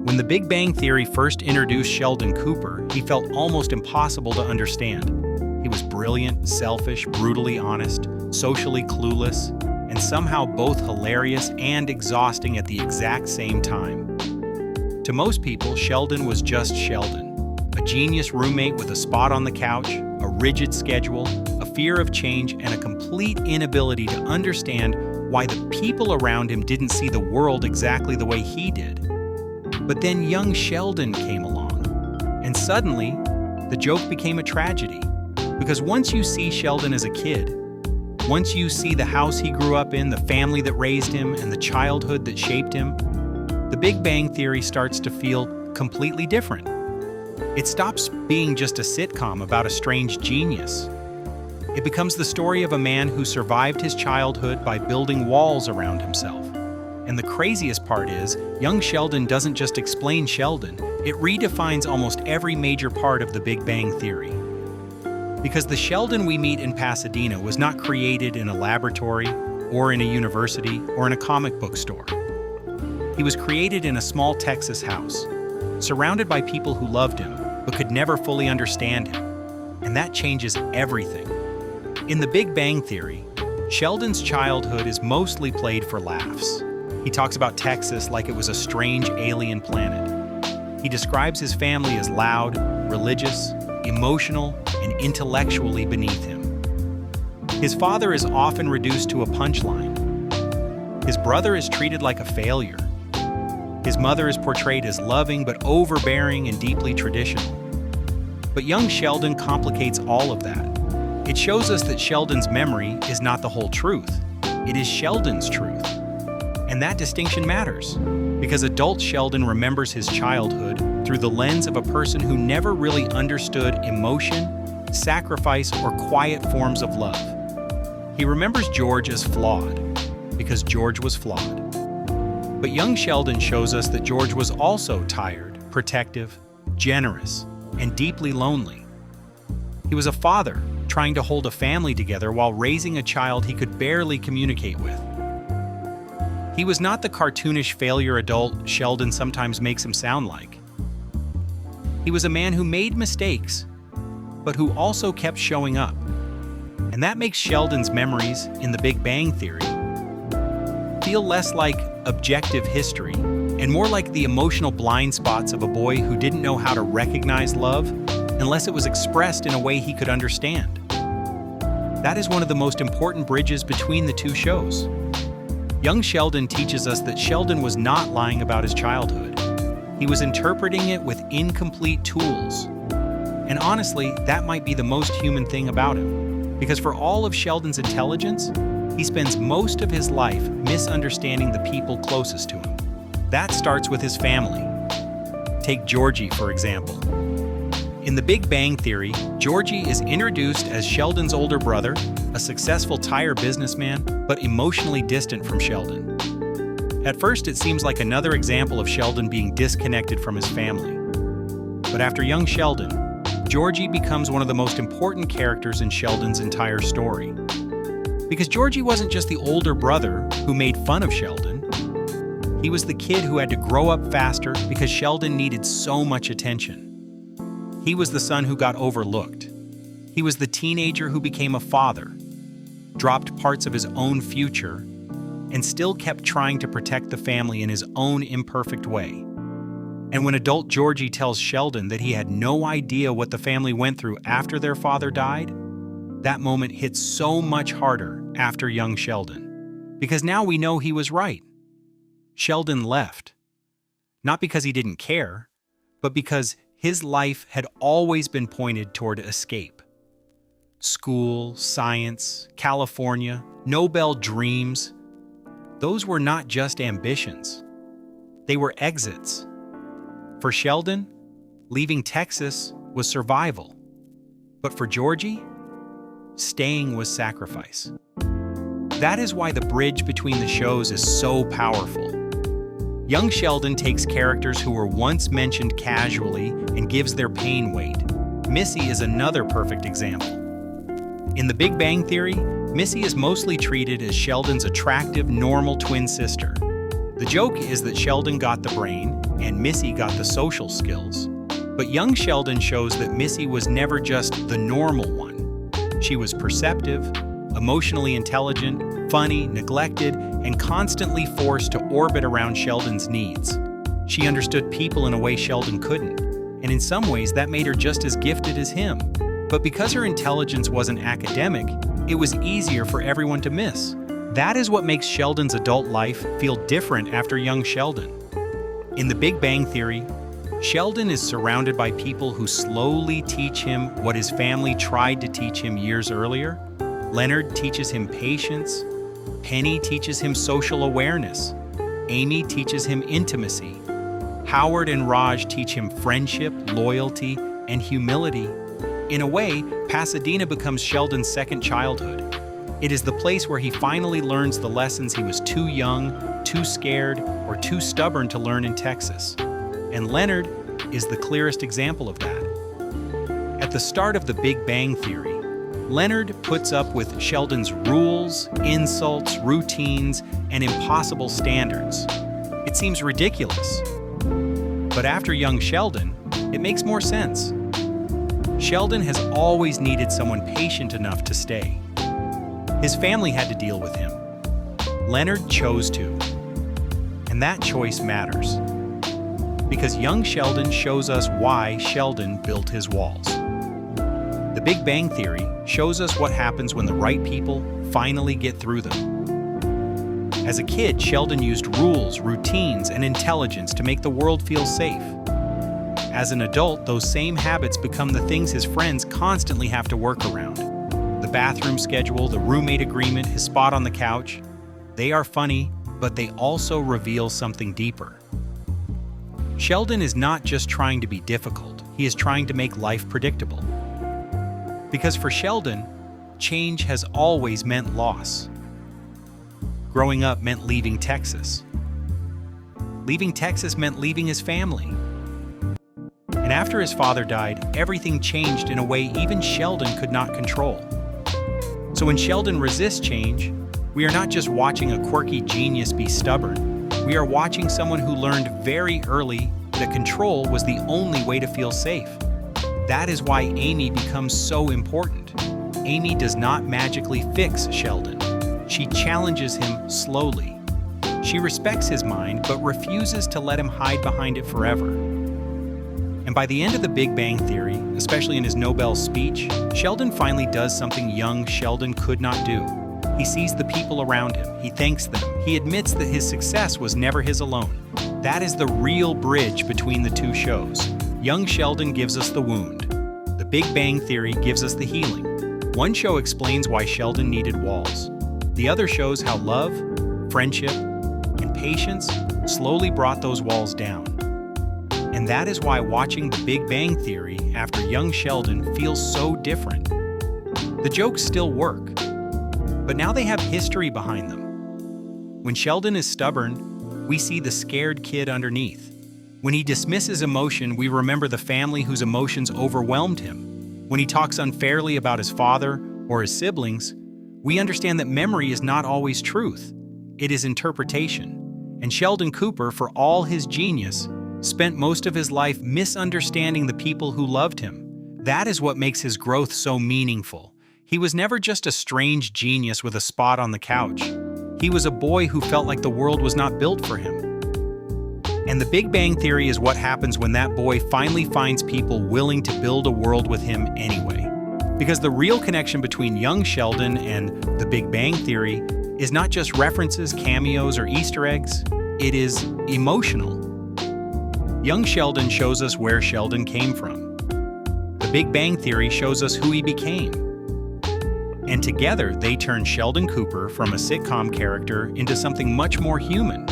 When The Big Bang Theory first introduced Sheldon Cooper, he felt almost impossible to understand. He was brilliant, selfish, brutally honest, socially clueless, and somehow both hilarious and exhausting at the exact same time. To most people, Sheldon was just Sheldon, a genius roommate with a spot on the couch, a rigid schedule, a fear of change, and a complete inability to understand why the people around him didn't see the world exactly the way he did. But then young Sheldon came along, and suddenly, the joke became a tragedy. Because once you see Sheldon as a kid, once you see the house he grew up in, the family that raised him, and the childhood that shaped him, The Big Bang Theory starts to feel completely different. It stops being just a sitcom about a strange genius. It becomes the story of a man who survived his childhood by building walls around himself. And the craziest part is, young Sheldon doesn't just explain Sheldon, it redefines almost every major part of The Big Bang Theory. Because the Sheldon we meet in Pasadena was not created in a laboratory, or in a university, or in a comic book store. He was created in a small Texas house, surrounded by people who loved him, but could never fully understand him. And that changes everything. In The Big Bang Theory, Sheldon's childhood is mostly played for laughs. He talks about Texas like it was a strange alien planet. He describes his family as loud, religious, emotional, and intellectually beneath him. His father is often reduced to a punchline. His brother is treated like a failure. His mother is portrayed as loving but overbearing and deeply traditional. But young Sheldon complicates all of that. It shows us that Sheldon's memory is not the whole truth. It is Sheldon's truth. And that distinction matters, because adult Sheldon remembers his childhood through the lens of a person who never really understood emotion, sacrifice, or quiet forms of love. He remembers George as flawed, because George was flawed. But young Sheldon shows us that George was also tired, protective, generous, and deeply lonely. He was a father trying to hold a family together while raising a child he could barely communicate with. He was not the cartoonish failure adult Sheldon sometimes makes him sound like. He was a man who made mistakes, but who also kept showing up. And that makes Sheldon's memories in The Big Bang Theory feel less like objective history and more like the emotional blind spots of a boy who didn't know how to recognize love unless it was expressed in a way he could understand. That is one of the most important bridges between the two shows. Young Sheldon teaches us that Sheldon was not lying about his childhood. He was interpreting it with incomplete tools. And honestly, that might be the most human thing about him. Because for all of Sheldon's intelligence, he spends most of his life misunderstanding the people closest to him. That starts with his family. Take Georgie, for example. In The Big Bang Theory, Georgie is introduced as Sheldon's older brother, a successful tire businessman, but emotionally distant from Sheldon. At first, it seems like another example of Sheldon being disconnected from his family. But after young Sheldon, Georgie becomes one of the most important characters in Sheldon's entire story. Because Georgie wasn't just the older brother who made fun of Sheldon. He was the kid who had to grow up faster because Sheldon needed so much attention. He was the son who got overlooked. He was the teenager who became a father, dropped parts of his own future, and still kept trying to protect the family in his own imperfect way. And when adult Georgie tells Sheldon that he had no idea what the family went through after their father died, that moment hits so much harder after young Sheldon. Because now we know he was right. Sheldon left. Not because he didn't care, but because his life had always been pointed toward escape. School, science, California, Nobel dreams. Those were not just ambitions. They were exits. For Sheldon, leaving Texas was survival. But for Georgie, staying was sacrifice. That is why the bridge between the shows is so powerful. Young Sheldon takes characters who were once mentioned casually and gives their pain weight. Missy is another perfect example. In The Big Bang Theory, Missy is mostly treated as Sheldon's attractive, normal twin sister. The joke is that Sheldon got the brain and Missy got the social skills. But young Sheldon shows that Missy was never just the normal one. She was perceptive, emotionally intelligent, funny, neglected, and constantly forced to orbit around Sheldon's needs. She understood people in a way Sheldon couldn't, and in some ways that made her just as gifted as him. But because her intelligence wasn't academic, it was easier for everyone to miss. That is what makes Sheldon's adult life feel different after young Sheldon. In The Big Bang Theory, Sheldon is surrounded by people who slowly teach him what his family tried to teach him years earlier. Leonard teaches him patience. Penny teaches him social awareness. Amy teaches him intimacy. Howard and Raj teach him friendship, loyalty, and humility. In a way, Pasadena becomes Sheldon's second childhood. It is the place where he finally learns the lessons he was too young, too scared, or too stubborn to learn in Texas. And Leonard is the clearest example of that. At the start of The Big Bang Theory, Leonard puts up with Sheldon's rules, insults, routines, and impossible standards. It seems ridiculous. But after young Sheldon, it makes more sense. Sheldon has always needed someone patient enough to stay. His family had to deal with him. Leonard chose to. And that choice matters. Because young Sheldon shows us why Sheldon built his walls. The Big Bang Theory shows us what happens when the right people finally get through them. As a kid, Sheldon used rules, routines, and intelligence to make the world feel safe. As an adult, those same habits become the things his friends constantly have to work around. The bathroom schedule, the roommate agreement, his spot on the couch. They are funny, but they also reveal something deeper. Sheldon is not just trying to be difficult, he is trying to make life predictable. Because for Sheldon, change has always meant loss. Growing up meant leaving Texas. Leaving Texas meant leaving his family. And after his father died, everything changed in a way even Sheldon could not control. So when Sheldon resists change, we are not just watching a quirky genius be stubborn. We are watching someone who learned very early that control was the only way to feel safe. That is why Amy becomes so important. Amy does not magically fix Sheldon. She challenges him slowly. She respects his mind, but refuses to let him hide behind it forever. And by the end of The Big Bang Theory, especially in his Nobel speech, Sheldon finally does something young Sheldon could not do. He sees the people around him, he thanks them, he admits that his success was never his alone. That is the real bridge between the two shows. Young Sheldon gives us the wound. The Big Bang Theory gives us the healing. One show explains why Sheldon needed walls. The other shows how love, friendship, and patience slowly brought those walls down. And that is why watching The Big Bang Theory after young Sheldon feels so different. The jokes still work, but now they have history behind them. When Sheldon is stubborn, we see the scared kid underneath. When he dismisses emotion, we remember the family whose emotions overwhelmed him. When he talks unfairly about his father or his siblings, we understand that memory is not always truth. It is interpretation. And Sheldon Cooper, for all his genius, spent most of his life misunderstanding the people who loved him. That is what makes his growth so meaningful. He was never just a strange genius with a spot on the couch. He was a boy who felt like the world was not built for him. And The Big Bang Theory is what happens when that boy finally finds people willing to build a world with him anyway. Because the real connection between young Sheldon and The Big Bang Theory is not just references, cameos, or Easter eggs. It is emotional. Young Sheldon shows us where Sheldon came from. The Big Bang Theory shows us who he became. And together, they turn Sheldon Cooper from a sitcom character into something much more human.